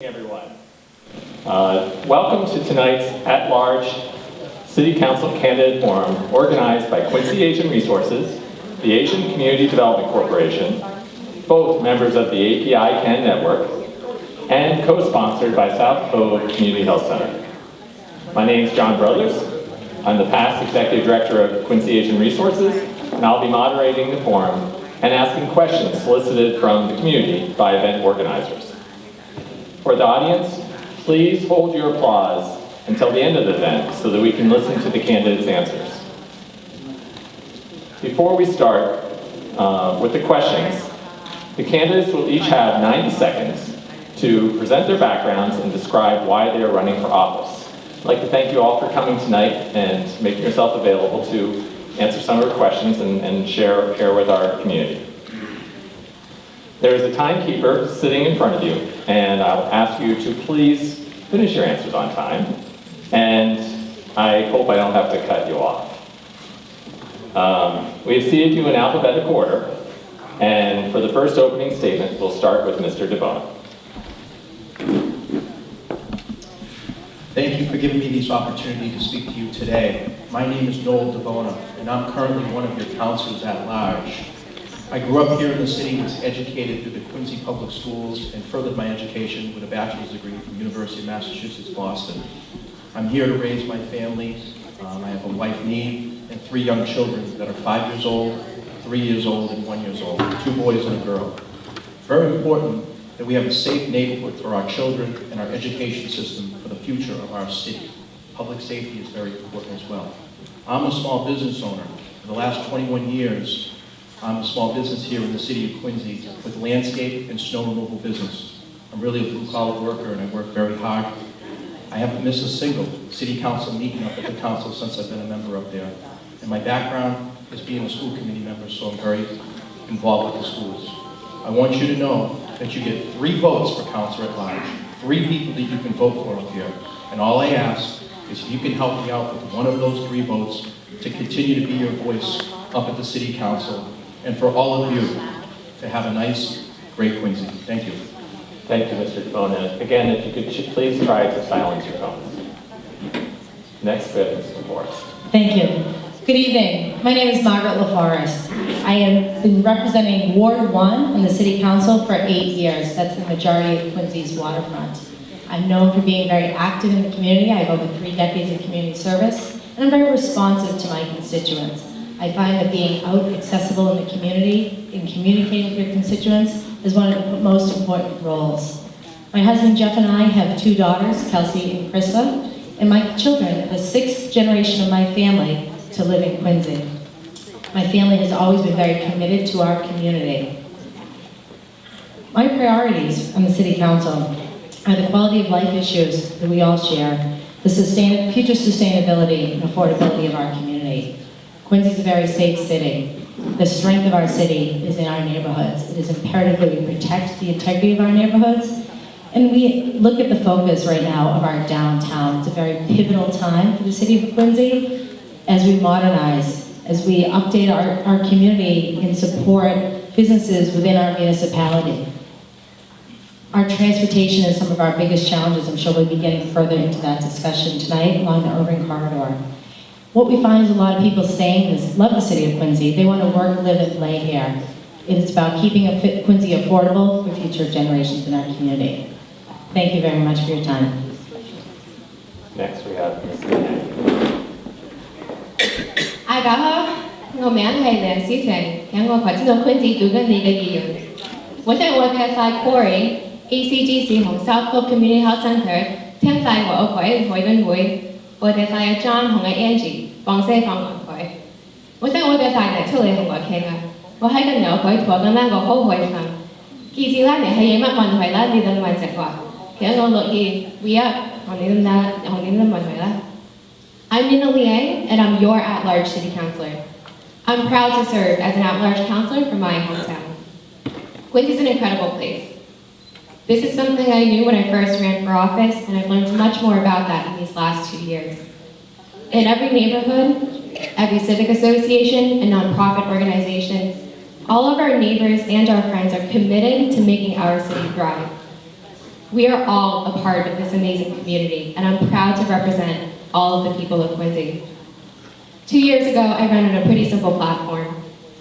Everyone. Welcome to tonight's at-large City Council Candidate Forum organized by Quincy Asian Resources, the Asian Community Development Corporation, both members of the API CAN Network, and co-sponsored by South Cove Community Health Center. My name is John Brothers. I'm the past Executive Director of Quincy Asian Resources, and I'll be moderating the forum and asking questions solicited from the community by event organizers. For the audience, please hold your applause until the end of the event so that we can listen to the candidates' answers. Before we start with the questions, the candidates will each have 90 seconds to present their backgrounds and describe why they are running for office. I'd like to thank you all for coming tonight and making yourself available to answer some of the questions and share with our community. There is a timekeeper sitting in front of you, and I'll ask you to please finish your answers on time, and I hope I don't have to cut you off. We have seated you in alphabetical order, and for the first opening statement, we'll start with Mr. DeBona. Thank you for giving me this opportunity to speak to you today. My name is Noel DeBona, and I'm currently one of your councilors at large. I grew up here in the city, was educated through the Quincy Public Schools, and furthered my education with a bachelor's degree from the University of Massachusetts, Boston. I'm here to raise my family. I have a wife, Neve, and 3 young children that are 5 years old, 3 years old, and 1 year old, 2 boys and a girl. Very important that we have a safe neighborhood for our children and our education system for the future of our city. Public safety is very important as well. I'm a small business owner. For the last 21 years, I'm a small business here in the city of Quincy with landscape and snow removal business. I'm really a blue-collar worker and I work very hard. I haven't missed a single city council meeting up at the council since I've been a member up there. And my background is being a school committee member, so I'm very involved with the schools. I want you to know that you get 3 votes for council at large, 3 people that you can vote for up here. And all I ask is if you can help me out with one of those 3 votes to continue to be your voice up at the city council, and for all of you to have a nice, great Quincy. Thank you. Thank you, Mr. DeBona. Again, if you could please try to silence your phones. Next, we have Mr. Forrest. Thank you. Good evening. My name is Margaret LaForest. I have been representing Ward 1 in the City Council for 8 years. That's the majority of Quincy's waterfront. I'm known for being very active in the community. I have over 3 decades of community service, and I'm very responsive to my constituents. I find that being out accessible in the community and communicating with your constituents is one of the most important roles. My husband Jeff and I have 2 daughters, Kelsey and Krista, and my children, the 6th generation of my family to live in Quincy. My family has always been very committed to our community. My priorities on the City Council are the quality of life issues that we all share, the future sustainability and affordability of our community. Quincy is a very safe city. The strength of our city is in our neighborhoods. It is imperative that we protect the integrity of our neighborhoods. And we look at the focus right now of our downtown. It's a very pivotal time for the city of Quincy as we modernize, as we update our community and support businesses within our municipality. Our transportation is some of our biggest challenges. I'm sure we'll be getting further into that discussion tonight along the urban corridor. What we find is a lot of people love the city of Quincy. They want to work, live, and play here. It is about keeping Quincy affordable for future generations in our community. Thank you very much for your time. Next, we have Ms. Ai cả hả? Ngô名係梁思晴，有我頭先到 Quincy 做緊你嘅議員。我想我嘅晒 Corey ACGC 同 South Cove Community Health Center 聽晒我屋企委員會。我哋晒阿 John 同阿 Angie 放聲放埋佢，我想我哋晒嚟出嚟同我傾啊！我喺個牛佢坐緊啦，我好開心。記住啦，你係有乜問題啦，你等問直話。其實我樂意 同你問題啦。I'm Nina Liang, and I'm your at-large city councilor. I'm proud to serve as an at-large councilor for my hometown. Quincy is an incredible place. This is something I knew when I first ran for office, and I've learned much more about that in these last 2 years. In every neighborhood, every civic association, and nonprofit organization, all of our neighbors and our friends are committed to making our city thrive. We are all a part of this amazing community, and I'm proud to represent all of the people of Quincy. 2 years ago, I ran on a pretty simple platform: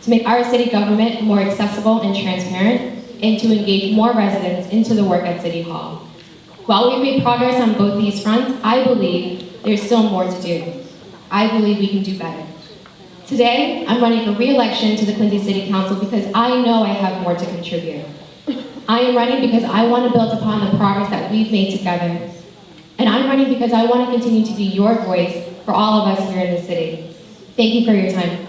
to make our city government more accessible and transparent, and to engage more residents into the work at City Hall. While we've made progress on both these fronts, I believe there's still more to do. I believe we can do better. Today, I'm running for re-election to the Quincy City Council because I know I have more to contribute. I am running because I want to build upon the progress that we've made together. And I'm running because I want to continue to be your voice for all of us here in the city. Thank you for your time.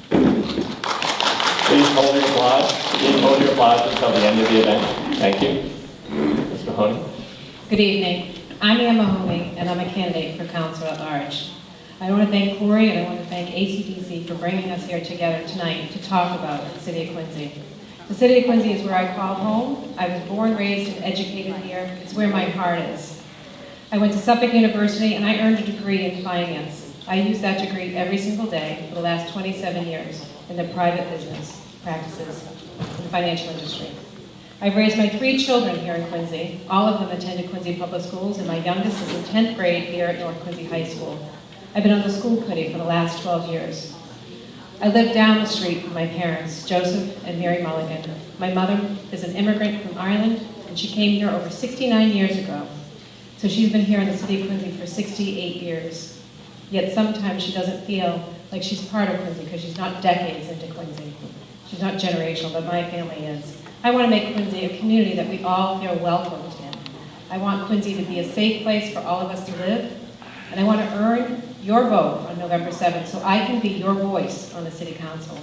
Please hold your applause. Please hold your applause until the end of the event. Thank you. Ms. Mahoney. Good evening. I'm Ann Mahoney, and I'm a candidate for council at large. I want to thank Corey and I want to thank ACDC for bringing us here together tonight to talk about the City of Quincy. The City of Quincy is where I call home. I was born, raised, and educated here. It's where my heart is. I went to Suffolk University and I earned a degree in finance. I use that degree every single day for the last 27 years in the private business practices in the financial industry. I've raised my 3 children here in Quincy. All of them attended Quincy Public Schools, and my youngest is in 10th grade here at North Quincy High School. I've been on the school committee for the last 12 years. I live down the street from my parents, Joseph and Mary Mulligan. My mother is an immigrant from Ireland, and she came here over 69 years ago. So she's been here in the city of Quincy for 68 years. Yet sometimes she doesn't feel like she's part of Quincy because she's not decades into Quincy. She's not generational, but my family is. I want to make Quincy a community that we all feel welcomed in. I want Quincy to be a safe place for all of us to live, and I want to earn your vote on November 7th so I can be your voice on the City Council.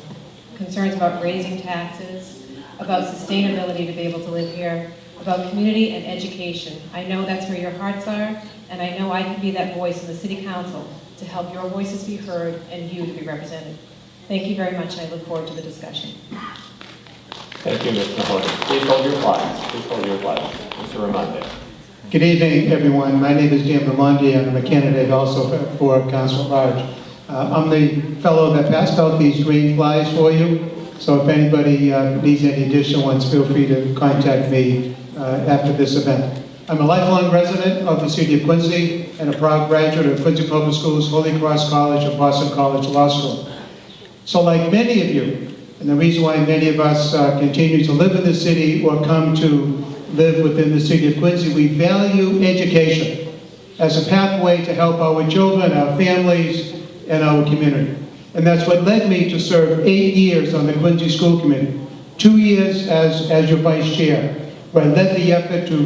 Concerns about raising taxes, about sustainability to be able to live here, about community and education. I know that's where your hearts are, and I know I can be that voice in the City Council to help your voices be heard and you to be represented. Thank you very much, and I look forward to the discussion. Thank you, Ms. Mahoney. Please hold your applause. Please hold your applause. Mr. Raimondo. Good evening, everyone. My name is Dan Raimondi, and I'm a candidate also for Council at Large. I'm the fellow that passed out these green flyers for you, so if anybody needs any additional ones, feel free to contact me after this event. I'm a lifelong resident of the city of Quincy and a proud graduate of Quincy Public Schools, Holy Cross College, and Boston College Law School. So like many of you, and the reason why many of us continue to live in the city or come to live within the city of Quincy, we value education as a pathway to help our children, our families, and our community. And that's what led me to serve 8 years on the Quincy School Committee, 2 years as your vice chair, where I led the effort to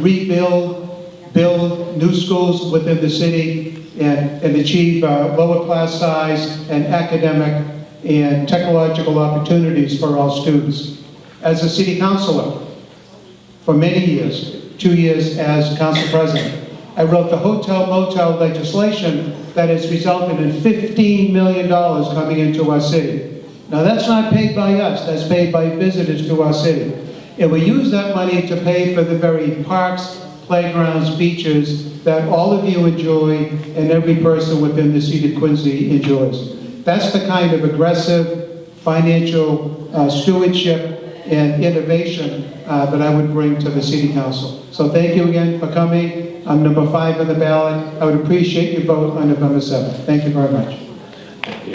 build new schools within the city and achieve lower class size and academic and technological opportunities for all students. As a city councilor for many years, 2 years as council president, I wrote the hotel-motel legislation that has resulted in $15 million coming into our city. Now that's not paid by us, that's paid by visitors to our city. And we use that money to pay for the very parks, playgrounds, beaches that all of you enjoy and every person within the city of Quincy enjoys. That's the kind of aggressive financial stewardship and innovation that I would bring to the City Council. So thank you again for coming. I'm number 5 on the ballot. I would appreciate your vote on November 7th. Thank you very much. Thank you.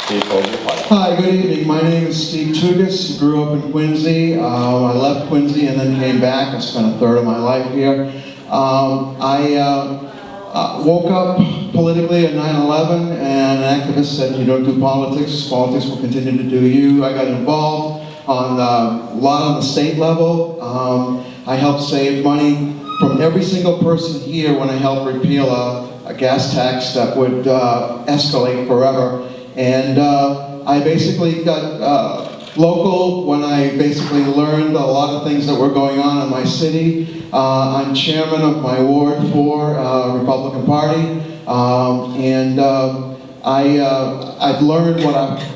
Please hold your applause. Hi, good evening. My name is Steve Tugas. Grew up in Quincy. I left Quincy and then came back. I spent a third of my life here. I woke up politically at 9/11, and an activist said, "You don't do politics. Politics will continue to do you." I got involved on a lot on the state level. I helped save money from every single person here when I helped repeal a gas tax that would escalate forever. And I basically got local when I basically learned a lot of things that were going on in my city. I'm chairman of my Ward 4 Republican Party, and I've learned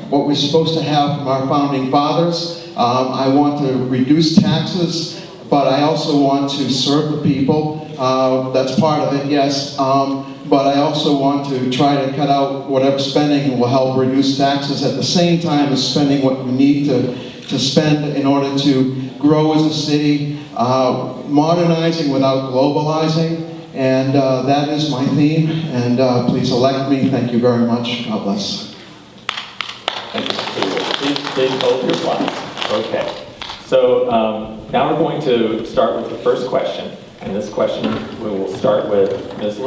what we're supposed to have from our founding fathers. I want to reduce taxes, but I also want to serve the people. That's part of it, yes. But I also want to try to cut out whatever spending will help reduce taxes at the same time as spending what we need to spend in order to grow as a city, modernizing without globalizing, and that is my theme, and please elect me. Thank you very much. God bless. Thank you. Please hold your flags. Okay. So now we're going to start with the first question. And this question, we will start with Ms.